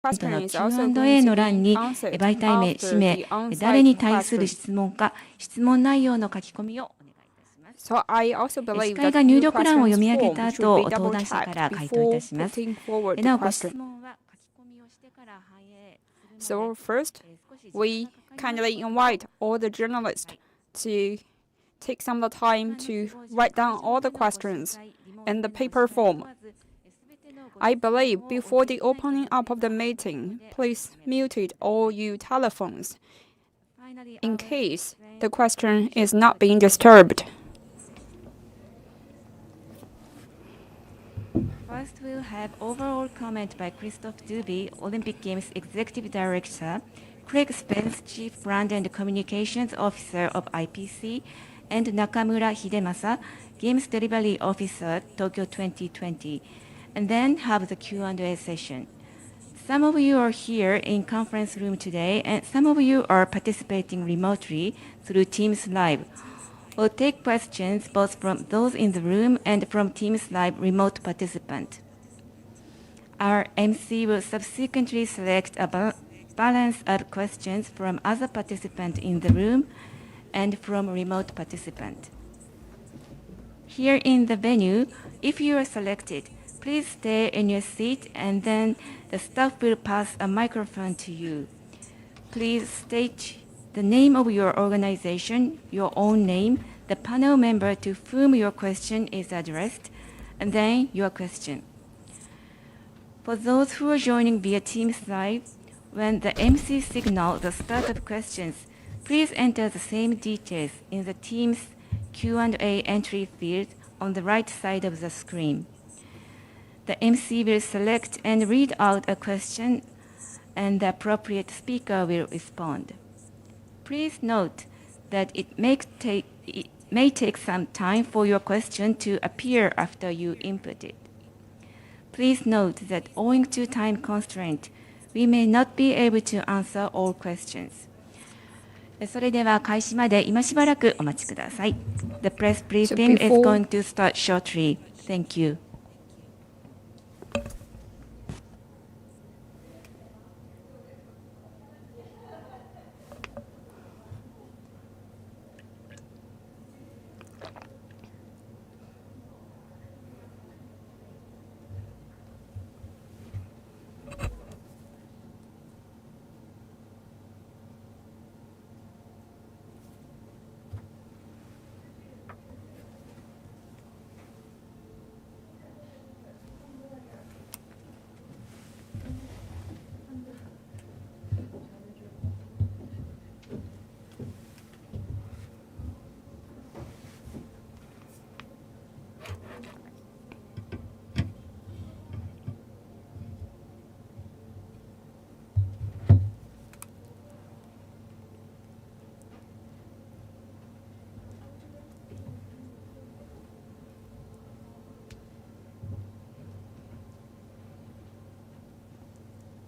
question の is also going Q&A の to 欄 be に answered 媒体名、氏 after 名 the、誰に on-site 対する question. 質問か、質問内容の書き込みをお願いいたします。 So I also 司 believe 会 that が入 new 力欄を questions 読み上げ form た should be 後、登 double 壇者か checked ら回答いた before します。 putting forward the なお、ご question. 質問は書き込みをしてから反映す So るので、first, 少し時間 we がかかります kindly invite all the journalists to take some of the time to write down all the questions in the paper form. I believe before the opening up of the meeting, please mute all your telephones in case the question is not being disturbed. First, we'll have overall comment by Christophe Duby, Olympic Games Executive Director, Craig Spence, Chief Brand and Communications Officer of IPC, and Nakamura Hidemasa, Games Delivery Officer, Tokyo 2020, and then have the Q&A session. Some of you are here in conference room today, and some of you are participating remotely through Teams Live. We'll take questions both from those in the room and from Teams Live remote participant. Our MC will subsequently select a balance of questions from other participants in the room and from remote participant. Here in the venue, if you are selected, please stay in your seat and then the staff will pass a microphone to you. Please state the name of your organization, your own name, the panel member to whom your question is addressed, and then your question. For those who are joining via Teams Live, when the MC signals the start of questions, please enter the same details in the Teams Q&A entry field on the right side of the screen. The MC will select and read out a question, and the appropriate speaker will respond. Please note that it may take some time for your question to appear after you input it. Please note that owing to time constraint, we may not be able to answer all questions. それでは開始まで今しばらくお待ちください。The press briefing is going to start shortly. Thank you.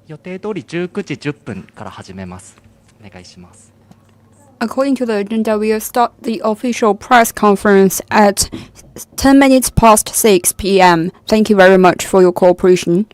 予定通り19時10分から始めます。お願いします。According to the agenda, we'll start the official press conference at 10 minutes past 6 p.m. Thank you very much for your cooperation.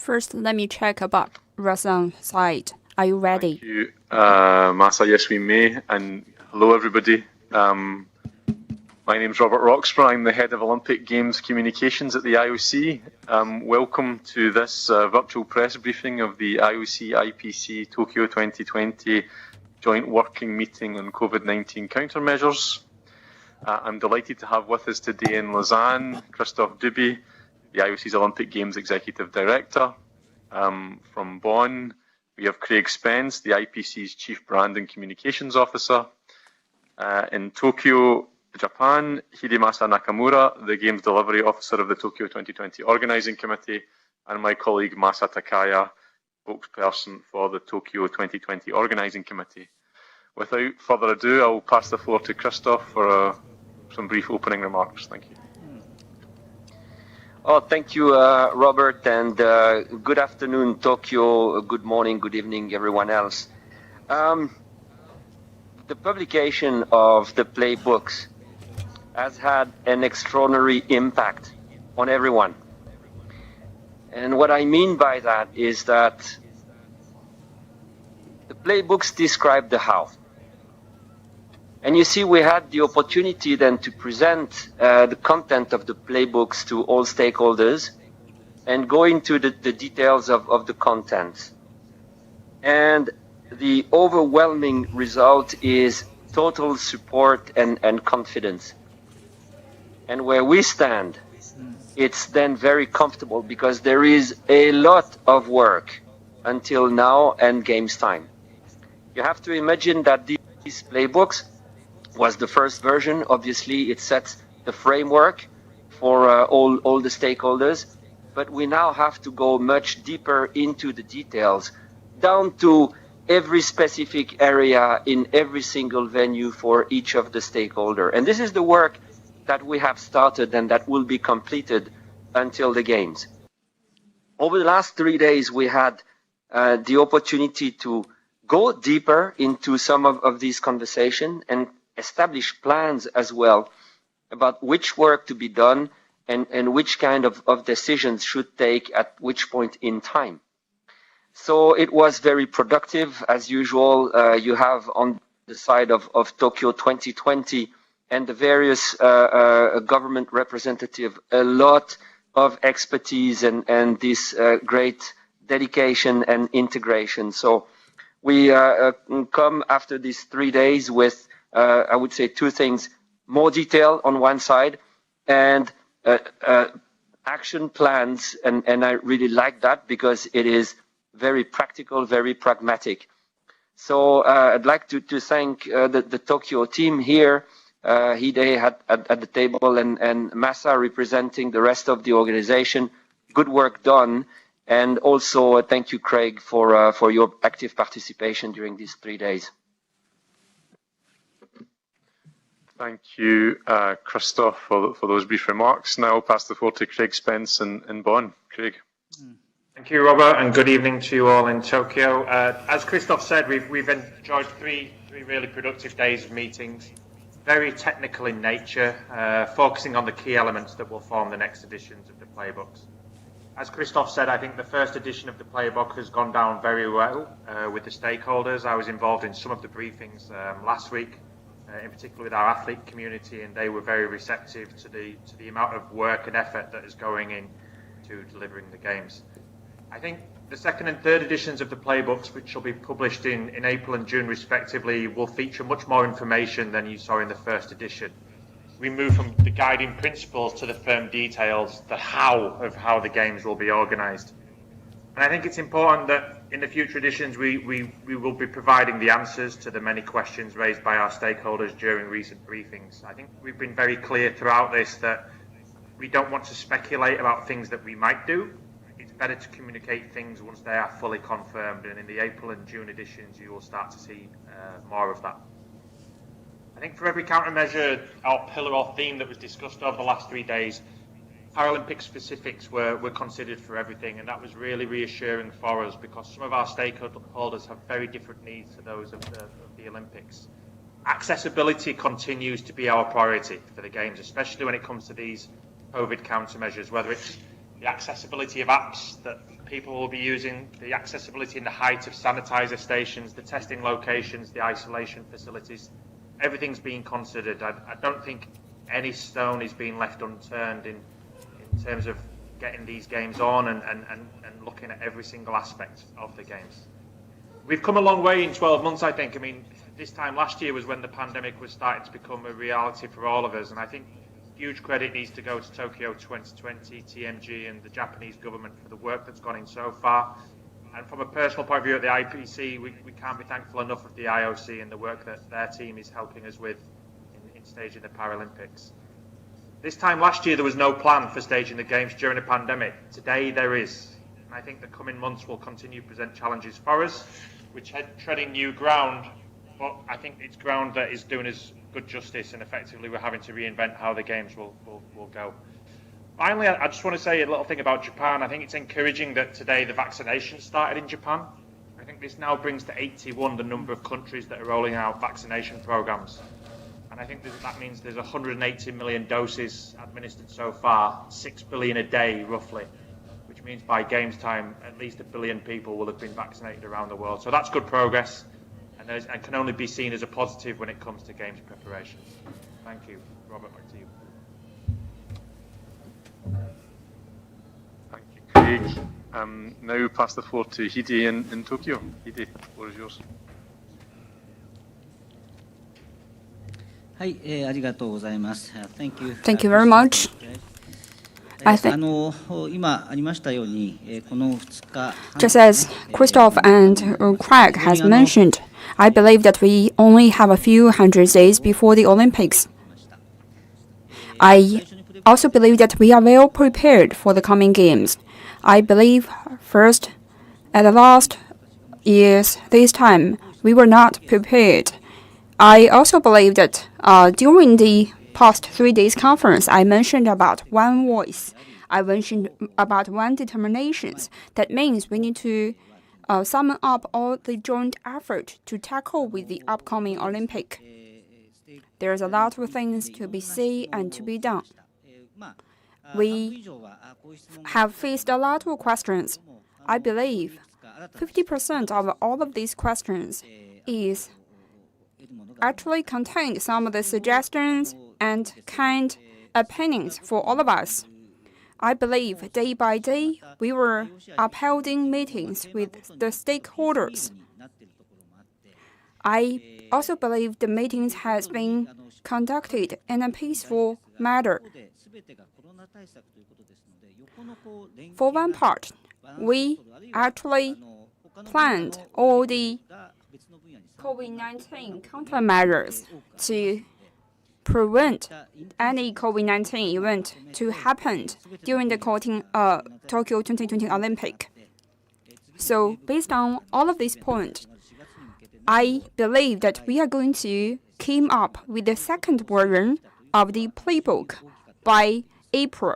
First, let me check about Razan's side. Are you ready? Thank you, Massa. Yes, we may. And hello, everybody. My name's Robert Roxburgh. I'm the head of Olympic Games Communications at the IOC. Welcome to this virtual press briefing of the IOC IPC Tokyo 2020 joint working meeting on COVID-19 countermeasures. I'm delighted to have with us today in Lausanne Christophe Duby, the IOC's Olympic Games Executive Director. From Bonn, we have Craig Spence, the IPC's Chief Brand and Communications Officer. In Tokyo, Japan, Hidemasa Nakamura, the Games Delivery Officer of the Tokyo 2020 Organising Committee, and my colleague Masa Takaya, spokesperson for the Tokyo 2020 Organising Committee. Without further ado, I will pass the floor to Christophe for some brief opening remarks. Thank you. Oh, thank you, Robert, and good afternoon, Tokyo. Good morning, good evening, everyone else. The publication of the playbooks has had an extraordinary impact on everyone. And what I mean by that is that the playbooks describe the how. And you see, we had the opportunity then to present the content of the playbooks to all stakeholders and go into the details of the content. And the overwhelming result is total support and confidence. And where we stand, it's then very comfortable because there is a lot of work until now and games time. You have to imagine that these playbooks was the first version. Obviously, it sets the framework for all the stakeholders, but we now have to go much deeper into the details, down to every specific area in every single venue for each of the stakeholders. And this is the work that we have started and that will be completed until the Games. Over the last 3 days, we had the opportunity to go deeper into some of these conversations and establish plans as well about which work to be done and which kind of decisions should take at which point in time. So it was very productive. As usual, you have on the side of Tokyo 2020 and the various government representatives a lot of expertise and this great dedication and integration. So we come after these 3 days with I would say two things: more detail on one side and action plans. And I really like that because it is very practical, very pragmatic. So I'd like to thank the Tokyo team here, Hide at the table and Masa representing the rest of the organization. Good work done. And also thank you, Craig, for your active participation during these 3 days. Thank you, Christophe, for those brief remarks. Now I'll pass the floor to Craig Spence in Bonn. Craig. Thank you, Robert, and good evening to you all in Tokyo. As Christophe said, we've enjoyed three really productive days of meetings, very technical in nature, focusing on the key elements that will form the next editions of the playbooks. As Christophe said, I think the first edition of the playbook has gone down very well with the stakeholders. I was involved in some of the briefings last week, in particular with our athlete community, and they were very receptive to the amount of work and effort that is going in to delivering the games. I think the second and third editions of the playbooks, which will be published in April and June respectively, will feature much more information than you saw in the first edition. We move from the guiding principles to the firm details, the how of how the games will be organised. And I think it's important that in the future editions we will be providing the answers to the many questions raised by our stakeholders during recent briefings. I think we've been very clear throughout this that we don't want to speculate about things that we might do. It's better to communicate things once they are fully confirmed, and in the April and June editions you will start to see more of that. I think for every countermeasure or pillar or theme that was discussed over the last 3 days, Paralympic specifics were considered for everything, and that was really reassuring for us because some of our stakeholders have very different needs to those of the Olympics. Accessibility continues to be our priority for the Games, especially when it comes to these COVID countermeasures, whether it's the accessibility of apps that people will be using, the accessibility and the height of sanitizer stations, the testing locations, the isolation facilities. Everything's being considered. I don't think any stone is being left unturned in terms of getting these games on and looking at every single aspect of the games. We've come a long way in 12 months, I think. I mean, this time last year was when the pandemic was starting to become a reality for all of us, and I think huge credit needs to go to Tokyo 2020, TMG, and the Japanese government for the work that's gone in so far. And from a personal point of view at the IPC, we can't be thankful enough of the IOC and the work that their team is helping us with in staging the Paralympics. This time last year, there was no plan for staging the Games during the pandemic. Today, there is. And I think the coming months will continue to present challenges for us. We're treading new ground, but I think it's ground that is doing us good justice, and effectively we're having to reinvent how the Games will go. Finally, I just want to say a little thing about Japan. I think it's encouraging that today the vaccination started in Japan. I think this now brings to 81 the number of countries that are rolling out vaccination programs. And I think that means there's 180 million doses administered so far, 6 billion a day roughly, which means by Games time, at least 1 billion people will have been vaccinated around the world. So that's good progress, and can only be seen as a positive when it comes to Games preparation. Thank you. Robert, back to you. Thank you, Craig. Now pass the floor to Hide in Tokyo. Hide, the floor is yours. はい、ありがとうございます。Thank you. Thank you very much. I think 今ありましたように、この2日 just as Christoph and Craig has mentioned, I believe that we only have a few hundred days before the Olympics. I also believe that we are well prepared for the coming games. I believe first, at the last years, this time, we were not prepared. I also believe that during the past 3 days conference, I mentioned about one voice. I mentioned about one determination. That means we need to summon up all the joint effort to tackle with the upcoming Olympic. There's a lot of things to be said and to be done. We have faced a lot of questions. I believe 50% of all of these questions is actually contained some of the suggestions and kind opinions for all of us. I believe day by day we were upholding meetings with the stakeholders. I also believe the meetings has been conducted in a peaceful manner. For one part, we actually planned all the COVID-19 countermeasures to prevent any COVID-19 event to happen during the Tokyo 2020 Olympic. So based on all of these points, I believe that we are going to come up with the second version of the playbook by April.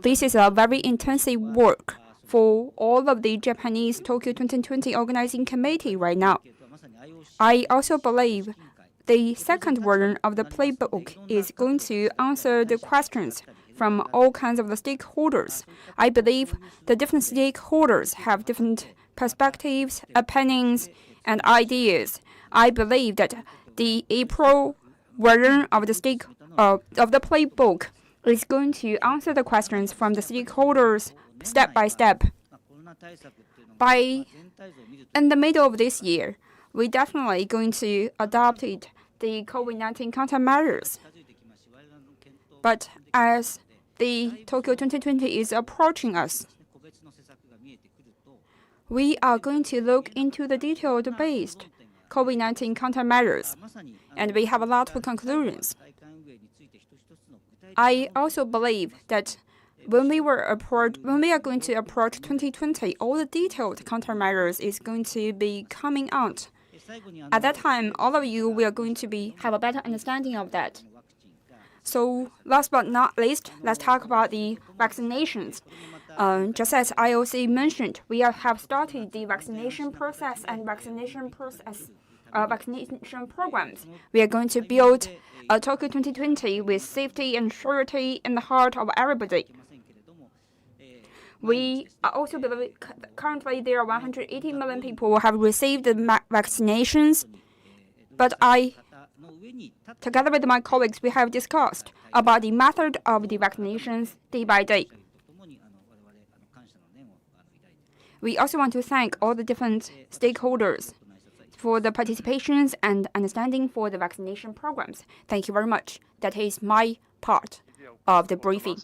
This is a very intensive work for all of the Japanese Tokyo 2020 organizing committee right now. I also believe the second version of the playbook is going to answer the questions from all kinds of the stakeholders. I believe the different stakeholders have different perspectives, opinions, and ideas. I believe that the April version of the playbook is going to answer the questions from the stakeholders step by step. In the middle of this year, we're definitely going to adopt the COVID-19 countermeasures. But as the Tokyo 2020 is approaching us, we are going to look into the detailed-based COVID-19 countermeasures, and we have a lot of conclusions. I also believe that when we are going to approach 2020, all the detailed countermeasures is going to be coming out. At that time, all of you will going to have a better understanding of that. So last but not least, let's talk about the vaccinations. Just as IOC mentioned, we have started the vaccination process and vaccination programs. We are going to build a Tokyo 2020 with safety and surety in the heart of everybody. We also believe currently there are 180 million people who have received the vaccinations, but together with my colleagues, we have discussed about the method of the vaccinations day by day. We also want to thank all the different stakeholders for the participations and understanding for the vaccination programs. Thank you very much. That is my part of the briefing.